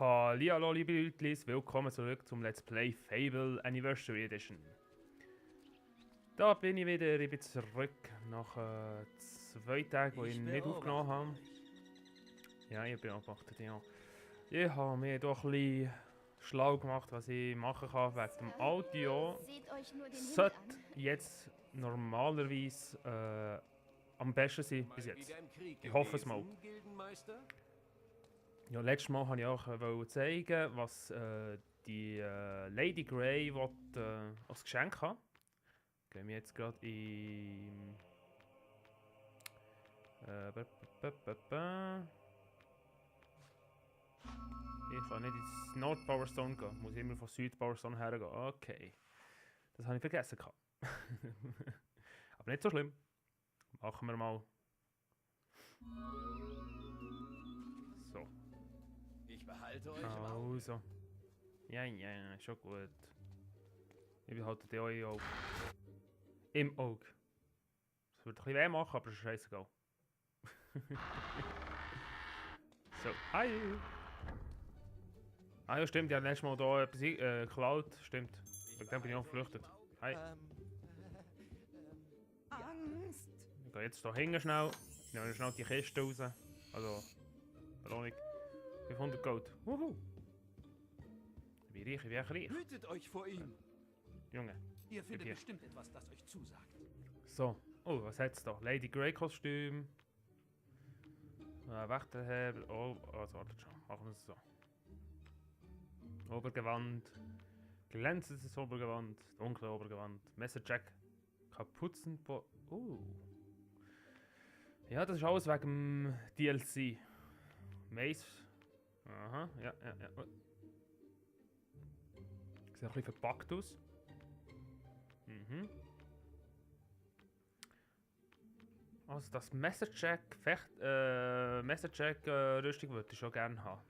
Hallihallo liebe Leute, willkommen zurück zum Let's Play Fable Anniversary Edition. Da bin ich wieder, ich bin zurück nach 2 Tagen, wo ich nicht aufgenommen habe. Ja, ich beobachte dich auch. Ich habe mir doch ein bisschen schlau gemacht, was ich machen kann wegen dem Audio. Sollte jetzt normalerweise am besten sein bis jetzt. Ich hoffe es mal. Ja, letztes Mal wollte ich auch zeigen, was die Lady Grey als Geschenk hat. Gehen wir jetzt gerade in. Ich kann nicht ins Nord Power Stone gehen, muss immer von Süd Power Stone hergehen. Okay. Das habe ich vergessen. Aber nicht so schlimm. Machen wir mal. So. Ich behalte euch Also. Ja, schon gut. Ich behalte die euch auch im Auge. Das wird ein bisschen weh machen, aber das ist scheißegal. So, hi! Ah ja, stimmt, ich habe letztes Mal hier etwas geklaut. Stimmt. Wegen dem bin ich auch geflüchtet. Hi. Angst! Ich gehe jetzt hier hinten schnell. Ich nehme schnell die Kiste raus. Also, Belohnung. 500 Gold. Wuhu! Ich bin reich. Hütet euch vor ihm! Junge. Ihr findet hier. bestimmt etwas, das euch zusagt. So. Oh, was hat's da? Lady Grey Kostüm. Wächterhebel. Oh, also warte schon. Machen wir es so. Obergewand. Glänzendes Obergewand. Dunkle Obergewand. Messerjack. Kapuzenbo. Ja, das ist alles wegen dem DLC. Mace. Aha, ja. Sieht ein bisschen verpackt aus. Also das Messerjack-Rüstung würde ich schon gerne haben.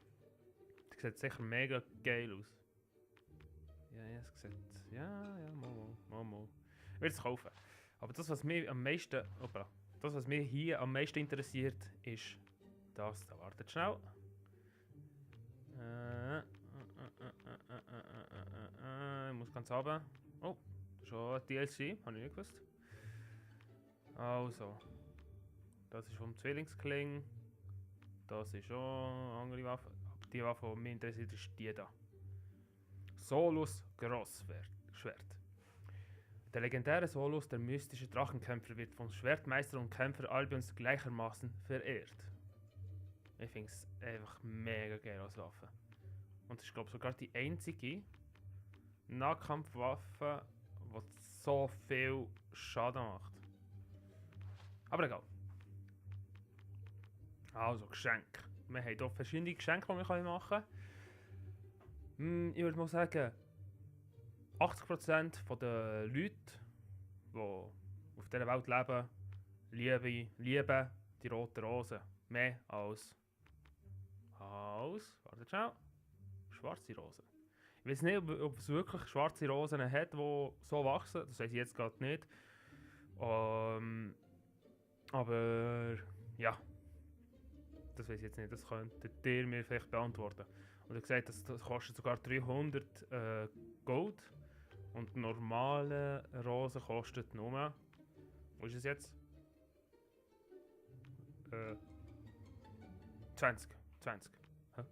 Das sieht sicher mega geil aus. Ja, es sieht... Ja, mal. Ich will es kaufen. Aber das, was mich am meisten... Opa, das, was mich hier am meisten interessiert, ist das. Da wartet schnell. Ich muss ganz runter. Oh, das ist auch ein DLC, habe ich nicht gewusst. Also. Das ist vom Zwillingskling. Das ist auch eine andere Waffe. Aber die Waffe, die mich interessiert, ist die da. Solus Grossschwert. Der legendäre Solus, der mystische Drachenkämpfer, wird vom Schwertmeister und Kämpfer Albions gleichermaßen verehrt. Ich finde es einfach mega geil als Waffe. Und das ist, glaube ich, sogar die einzige Nahkampfwaffe, die so viel Schaden macht. Aber egal. Also, Geschenk. Wir haben hier verschiedene Geschenke, die wir machen können. Ich würde mal sagen, 80% der Leute, die auf dieser Welt leben, lieben die roten Rosen. Mehr als warte schnell, schwarze Rosen. Ich weiß nicht, ob es wirklich schwarze Rosen hat, die so wachsen. Das weiß ich jetzt gerade nicht. Aber ja. Das weiß ich jetzt nicht, das könntet ihr mir vielleicht beantworten. Und er hat gesagt, das kostet sogar 300 Gold. Und normale Rosen kostet nur... Wo ist es jetzt? 20. Hä? Das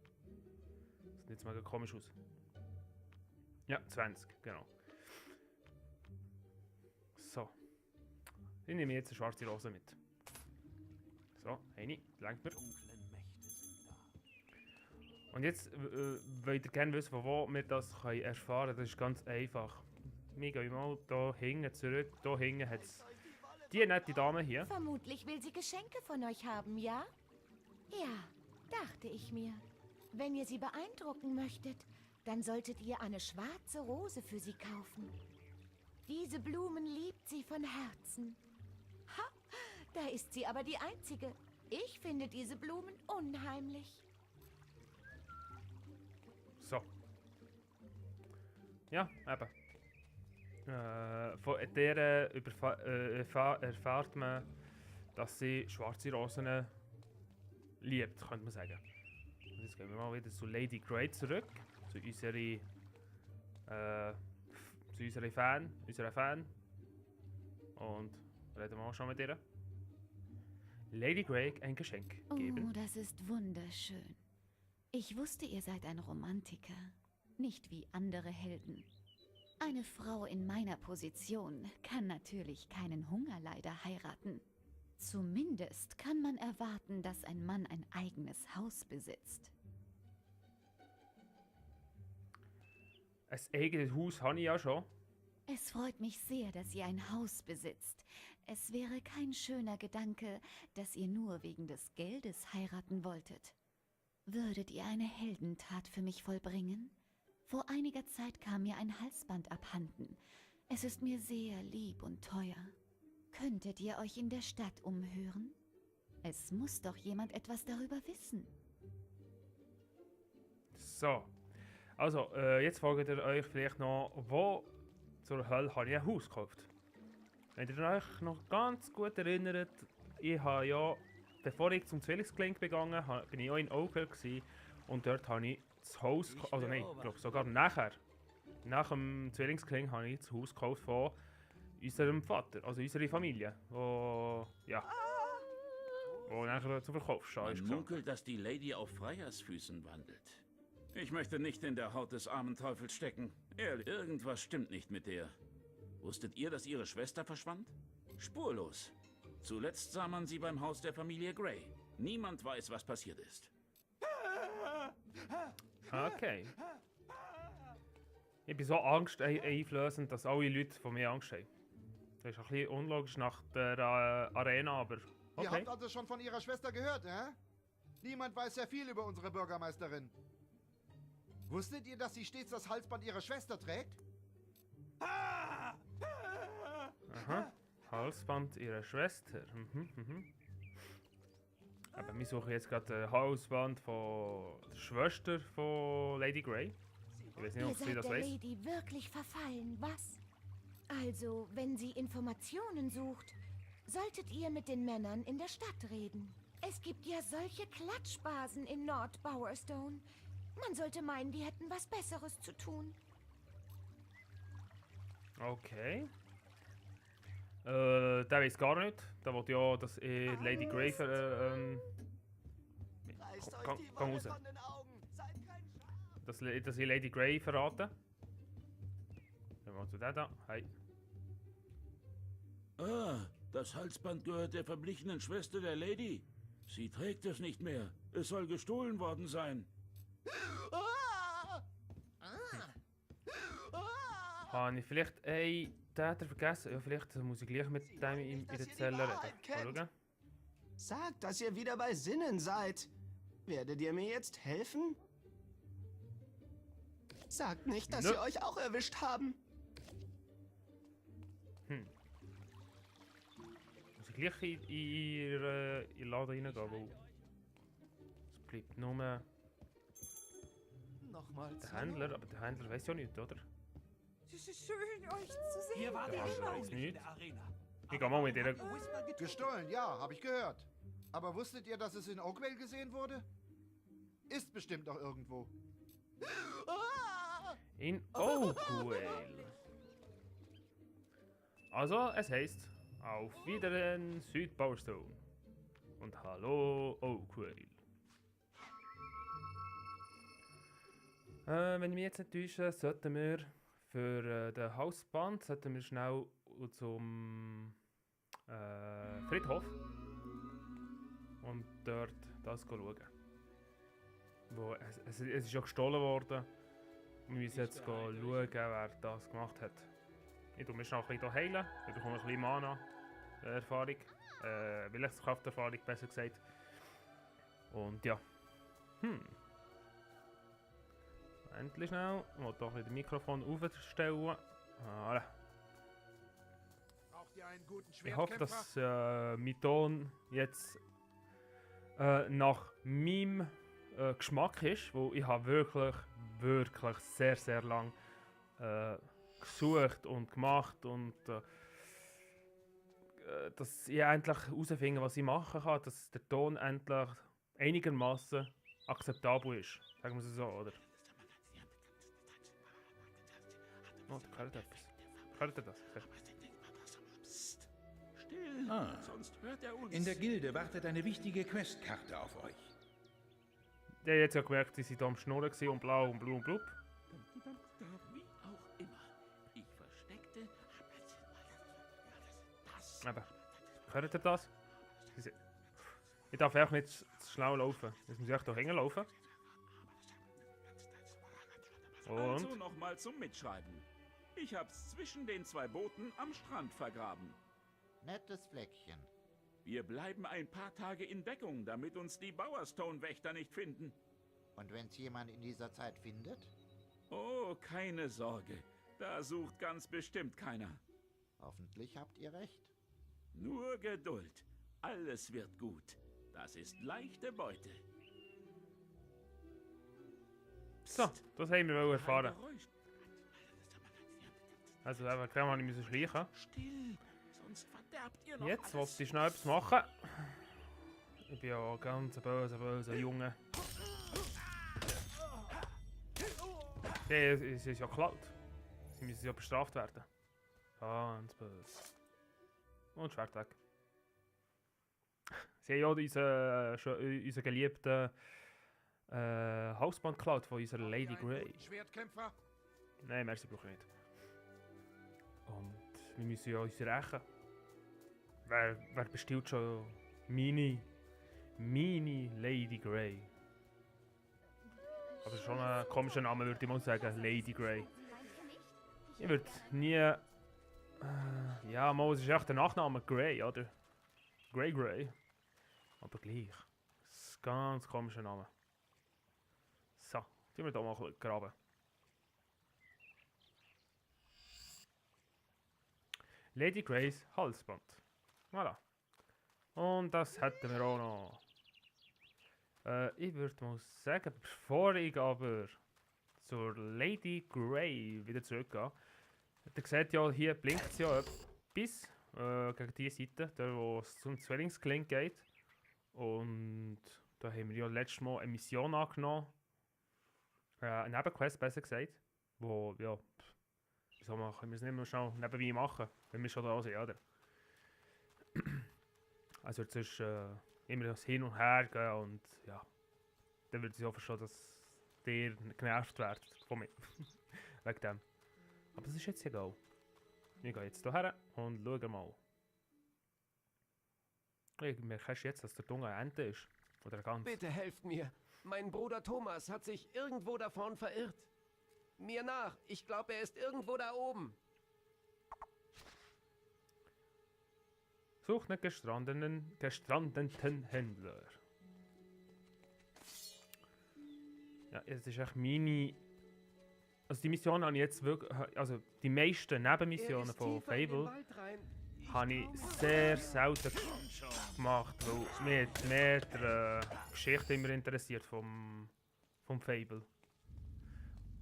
sieht jetzt mega komisch aus. Ja, 20, genau. So. Ich nehme jetzt eine schwarze Rose mit. So, eine, langt mir. Und jetzt wollt ihr gerne wissen, von wo wir das erfahren können. Das ist ganz einfach. Wir gehen mal hier hinten zurück. Hier hinten hat es die nette Dame hier. Vermutlich will sie Geschenke von euch haben, ja? Ja, dachte ich mir. Wenn ihr sie beeindrucken möchtet, dann solltet ihr eine schwarze Rose für sie kaufen. Diese Blumen liebt sie von Herzen. Ha, da ist sie aber die einzige. Ich finde diese Blumen unheimlich. So. Ja, eben. Von der erfährt man, dass sie schwarze Rosen liebt, könnte man sagen. Und jetzt gehen wir mal wieder zu Lady Grey zurück. Zu unserer Fan. Und reden wir auch schon mit ihr. Lady Grey ein Geschenk geben. Oh, das ist wunderschön. Ich wusste, ihr seid ein Romantiker. Nicht wie andere Helden. Eine Frau in meiner Position kann natürlich keinen Hungerleider heiraten. Zumindest kann man erwarten, dass ein Mann ein eigenes Haus besitzt. Ein eigenes Haus habe ich ja schon. Es freut mich sehr, dass ihr ein Haus besitzt. Es wäre kein schöner Gedanke, dass ihr nur wegen des Geldes heiraten wolltet. Würdet ihr eine Heldentat für mich vollbringen? Vor einiger Zeit kam mir ein Halsband abhanden. Es ist mir sehr lieb und teuer. Könntet ihr euch in der Stadt umhören? Es muss doch jemand etwas darüber wissen. So. Also, jetzt fragt ihr euch vielleicht noch, wo zur Hölle habe ich ein Haus gekauft? Wenn ihr euch noch ganz gut erinnert, ich habe ja, bevor ich zum Zwillingskling begangen habe, bin ich auch in Oakville gewesen, und dort habe ich das Haus, also nein, ich glaube sogar nachher, nach dem Zwillingskling habe ich das Haus gekauft von unserem Vater, also unserer Familie, wo, ja, wo nachher zum Verkauf Man ist. munkelt, dass die Lady auf Freiersfüßen wandelt. Ich möchte nicht in der Haut des armen Teufels stecken. Irgendwas stimmt nicht mit der. Wusstet ihr, dass ihre Schwester verschwand? Spurlos. Zuletzt sah man sie beim Haus der Familie Grey. Niemand weiß, was passiert ist. Okay. Ich bin so angsteinflößend, dass alle Leute von mir Angst haben. Das ist ein bisschen unlogisch nach der Arena, aber okay. Ihr habt also schon von ihrer Schwester gehört, hä? Niemand weiß sehr viel über unsere Bürgermeisterin. Wusstet ihr, dass sie stets das Halsband ihrer Schwester trägt? Aha. Halsband ihrer Schwester. Aber wir suchen jetzt gerade ein Halsband von der Schwester von Lady Grey. Ich weiß nicht, Ihr ob sie seid das der weiß. Lady wirklich verfallen, was? Also, wenn sie Informationen sucht, solltet ihr mit den Männern in der Stadt reden. Es gibt ja solche Klatschbasen in Nord Bowerstone. Man sollte meinen, die hätten was Besseres zu tun. Okay. Der weiß gar nicht. Da wollte ja, dass Lady Grey Reißt Komm, euch die komm Wolle raus. von den Augen. Seid kein Schaf. dass ich Lady Grey verraten. Gehen wir mal zu der da. Hi. Ah, das Halsband gehört der verblichenen Schwester der Lady. Sie trägt es nicht mehr. Es soll gestohlen worden sein. Ah! Habe ich vielleicht einen Täter vergessen? Ja, vielleicht muss ich gleich mit dem in der Zelle reden. Mal schauen. Sagt, dass ihr wieder bei Sinnen seid. Werdet ihr mir jetzt helfen? Sagt nicht, dass Nö. wir euch auch erwischt haben. Muss ich gleich in Ihren Laden reingehen, weil es bleibt nur der Nochmal Händler, aber der Händler weiß ja nicht, oder? Es ist schön, euch zu sehen. Hier war Der der Händler Schau weiß nicht in nicht. der Arena. Ich gehe mal mit ihr. Whisper getötet. Gestohlen, ja, habe ich gehört. Aber wusstet ihr, dass es in Oakville gesehen wurde? Ist bestimmt noch irgendwo. Ah! In Oakville. Also, es heißt, auf Wiedersehen Südbowerstone. Und hallo Oakville. Wenn ich mich jetzt nicht täusche, sollten wir für den Hausband schnell zum Friedhof und dort das schauen. Wo es ist ja gestohlen worden. Wir müssen jetzt schauen, wer das gemacht hat. Ich tue mich schnell ein bisschen heilen. Ich bekomme ein bisschen Mana-Erfahrung. Willenskrafterfahrung, besser gesagt. Und ja. Endlich schnell. Ich will doch das Mikrofon aufstellen. Voilà. Braucht ihr einen guten Ich hoffe, Schwertkämpfer? dass mein Ton jetzt nach meinem Geschmack ist, wo ich habe wirklich sehr, sehr lang gesucht und gemacht und dass ich endlich herausfinden, was ich machen kann, dass der Ton endlich einigermaßen akzeptabel ist. Sagen wir es so, oder? Oh, da gehört etwas. Hört ihr das? Psst. Still, sonst hört er uns. In der Gilde wartet eine wichtige Questkarte auf euch. Der hat jetzt ja gemerkt, sie sind da am Schnurren gewesen und blau und blub und blub. Wie auch immer. Ich versteckte... Das... Aber, hört ihr das? Ich darf einfach nicht zu schnell laufen. Jetzt muss ich echt da hinlaufen. Also Und? nochmal zum Mitschreiben. Ich hab's zwischen den 2 Booten am Strand vergraben. Nettes Fleckchen. Wir bleiben ein paar Tage in Deckung, damit uns die Bowerstone-Wächter nicht finden. Und wenn's jemand in dieser Zeit findet? Oh, keine Sorge. Da sucht ganz bestimmt keiner. Hoffentlich habt ihr recht. Nur Geduld. Alles wird gut. Das ist leichte Beute. So, das haben wir erfahren. Kein Geräusch. Also, einfach gerade mal schleichen. Still, sonst verderbt ihr noch Jetzt alles. wollte ich schnell etwas machen. Ich bin ja ein ganz böser Junge. Ja, es ist ja geklaut. Sie müssen ja bestraft werden. Ganz böse. Und Schwert weg. Sie haben ja unseren geliebten Hausband geklaut von unserer Lady Grey. Schwertkämpfer? Nein, merci, brauche ich nicht. Und wir müssen ja uns rächen. Wer bestiehlt schon meine Lady Grey? Aber schon ein komischer Name, würde ich mal sagen, Lady Grey. Ich würde nie... ja, mal, es ist echt der Nachname Grey, oder? Grey. Aber gleich. Das ist ein ganz komischer Name. So, tun wir da mal graben. Lady Greys Halsband. Voilà. Und das hätten wir auch noch. Ich würde mal sagen, bevor ich aber zur Lady Grey wieder zurückgehe, ihr seht ja, hier blinkt ja etwas gegen diese Seite, da wo es zum Zwillingskling geht. Und da haben wir ja letztes Mal eine Mission angenommen. Eine Nebenquest besser gesagt. Wo, ja, wieso können wir es nicht mehr schnell nebenbei machen, wenn wir schon da sind, oder? Also jetzt ist immer das Hin und Her gehen und ja, dann würde ich hoffe schon, dass ihr genervt werdet von mir. Wegen dem. Aber das ist jetzt egal. Wir gehen jetzt hierher und schauen mal. Ich merke jetzt, dass der Dunge eine Ente ist. Oder eine Gans. Bitte helft mir. Mein Bruder Thomas hat sich irgendwo da vorn verirrt. Mir nach. Ich glaube, er ist irgendwo da oben. Such einen gestrandeten Händler. Ja, es ist echt meine... Also die Mission habe ich jetzt wirklich... Also die meisten Nebenmissionen von Fable habe ich sehr selten gemacht, weil mich hat mehr die Geschichte immer interessiert vom Fable.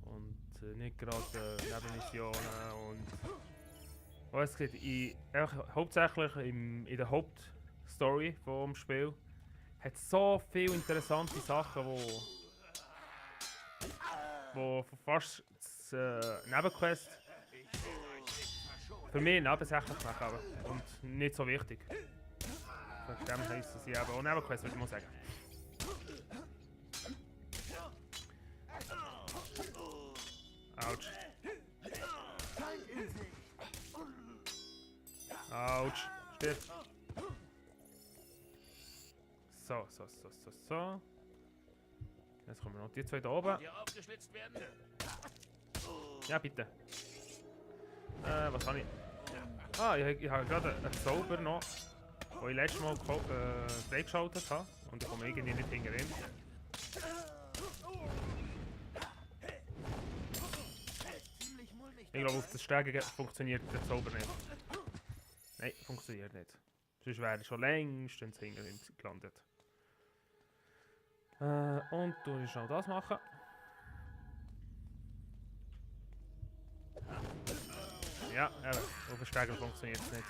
Und nicht gerade Nebenmissionen und... Was gesagt, hauptsächlich in der Hauptstory vom Spiel hat es so viele interessante Sachen, wo fast das Nebenquest für mich nebensächlich machen und nicht so wichtig. Von dem heisst es ja auch Nebenquest, würde ich mal sagen. Autsch. Autsch. Stirb. So. Jetzt kommen noch die 2 da oben. Ja, bitte. Was habe ich? Ah, ich habe gerade einen Zauber noch, den ich letztes Mal freigeschaltet habe. Und ich komme irgendwie nicht hinterher. Ich glaube, auf das Stegen funktioniert der Zauber nicht. Nein, funktioniert nicht. Sonst wäre ich schon längstens hinterher gelandet. Und du willst auch das machen. Ja, auf den Stegen funktioniert es nicht.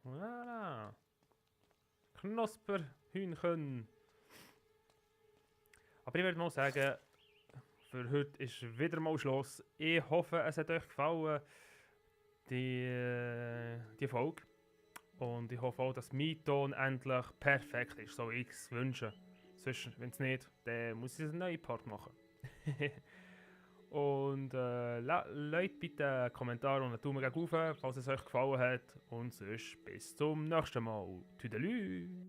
Voilà. Knosperhühnchen. Aber ich würde mal sagen, für heute ist wieder mal Schluss. Ich hoffe, es hat euch gefallen, die Folge. Und ich hoffe auch, dass mein Ton endlich perfekt ist, so wie ich es wünsche. Sonst, wenn es nicht, dann muss ich einen neuen Part machen. Und Leute, bitte einen Kommentar und einen Daumen hoch, falls es euch gefallen hat. Und sonst bis zum nächsten Mal. Tüdelü!